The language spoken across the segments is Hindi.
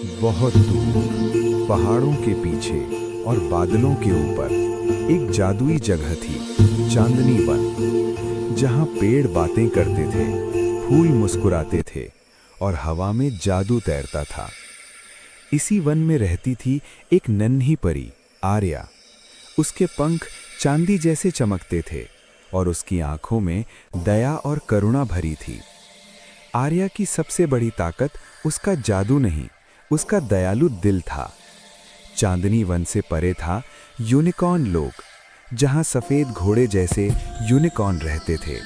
बहुत दूर पहाड़ों के पीछे और बादलों के ऊपर एक जादुई जगह थी, चांदनी वन, जहां पेड़ बातें करते थे, फूल मुस्कुराते थे और हवा में जादू तैरता था। इसी वन में रहती थी एक नन्ही परी, आर्या। उसके पंख चांदी जैसे चमकते थे और उसकी आंखों में दया और करुणा भरी थी। आर्या की सबसे बड़ी ताकत उसका जादू नहीं, उसका दयालु दिल था। चांदनी वन से परे था यूनिकॉर्न लोक, जहां सफेद घोड़े जैसे यूनिकॉर्न रहते थे।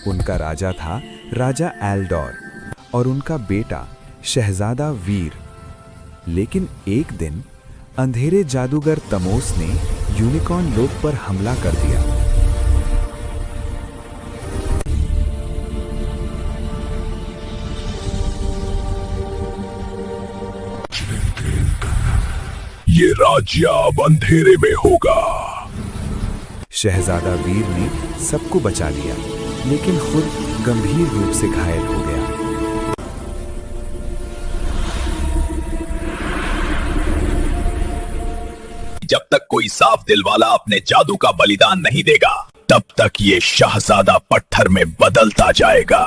उनका राजा था राजा एल्डोर और उनका बेटा शहजादा वीर। लेकिन एक दिन अंधेरे जादूगर तमोस ने यूनिकॉर्न लोक पर हमला कर दिया। ये राज्य अब अंधेरे में होगा। शहजादा वीर ने सबको बचा लिया, लेकिन खुद गंभीर रूप से घायल हो गया। जब तक कोई साफ दिल वाला अपने जादू का बलिदान नहीं देगा, तब तक ये शहजादा पत्थर में बदलता जाएगा।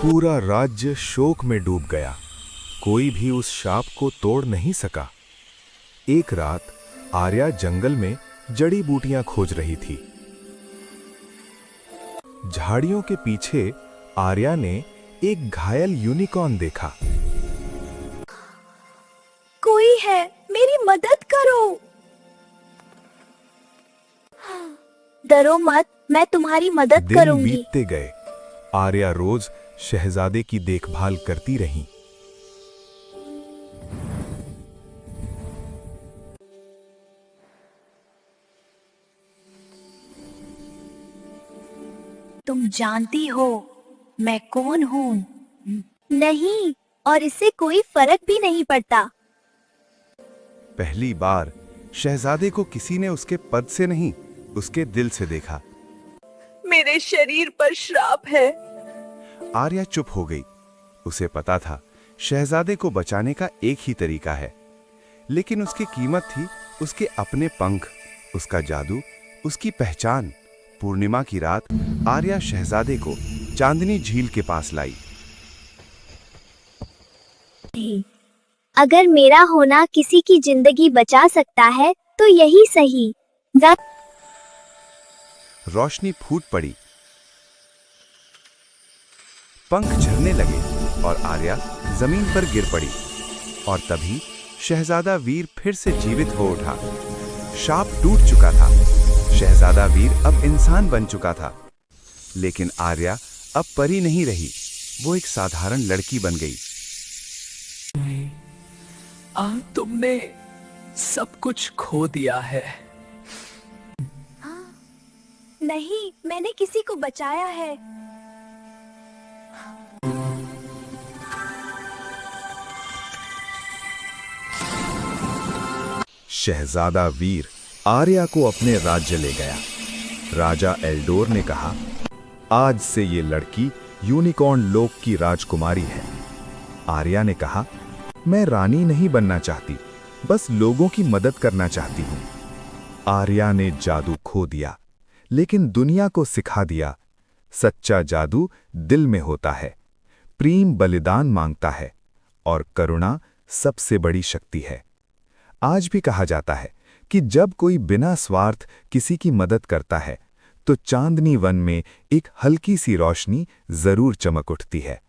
पूरा राज्य शोक में डूब गया। कोई भी उस शाप को तोड़ नहीं सका। एक रात आर्या जंगल में जड़ी बूटियां खोज रही थी। झाड़ियों के पीछे आर्या ने एक घायल यूनिकॉर्न देखा। कोई है, मेरी मदद करो। डरो मत, मैं तुम्हारी मदद दिन करूंगी। बीतते गए। आर्या रोज शहजादे की देखभाल करती रही। तुम जानती हो मैं कौन हूँ? नहीं, और इससे कोई फर्क भी नहीं पड़ता। पहली बार शहजादे को किसी ने उसके पद से नहीं, उसके दिल से देखा। मेरे शरीर पर श्राप है। आर्या चुप हो गई। उसे पता था शहजादे को बचाने का एक ही तरीका है, लेकिन उसकी कीमत थी उसके अपने पंख, उसका जादू, उसकी पहचान। पूर्णिमा की रात आर्या शहजादे को चांदनी झील के पास लाई। अगर मेरा होना किसी की जिंदगी बचा सकता है तो यही सही। रोशनी फूट पड़ी, पंख झरने लगे और आर्या जमीन पर गिर पड़ी। और तभी शहजादा वीर फिर से जीवित हो उठा। शाप टूट चुका था। शहजादा वीर अब इंसान बन चुका था। लेकिन आर्या अब परी नहीं रही, वो एक साधारण लड़की बन गई। तुमने सब कुछ खो दिया है। नहीं, मैंने किसी को बचाया है। शहजादा वीर आर्या को अपने राज्य ले गया। राजा एल्डोर ने कहा, आज से ये लड़की यूनिकॉर्न लोक की राजकुमारी है। आर्या ने कहा, मैं रानी नहीं बनना चाहती, बस लोगों की मदद करना चाहती हूँ। आर्या ने जादू खो दिया, लेकिन दुनिया को सिखा दिया, सच्चा जादू दिल में होता है। प्रेम बलिदान मांगता है और करुणा सबसे बड़ी शक्ति है। आज भी कहा जाता है कि जब कोई बिना स्वार्थ किसी की मदद करता है, तो चांदनी वन में एक हल्की सी रोशनी जरूर चमक उठती है।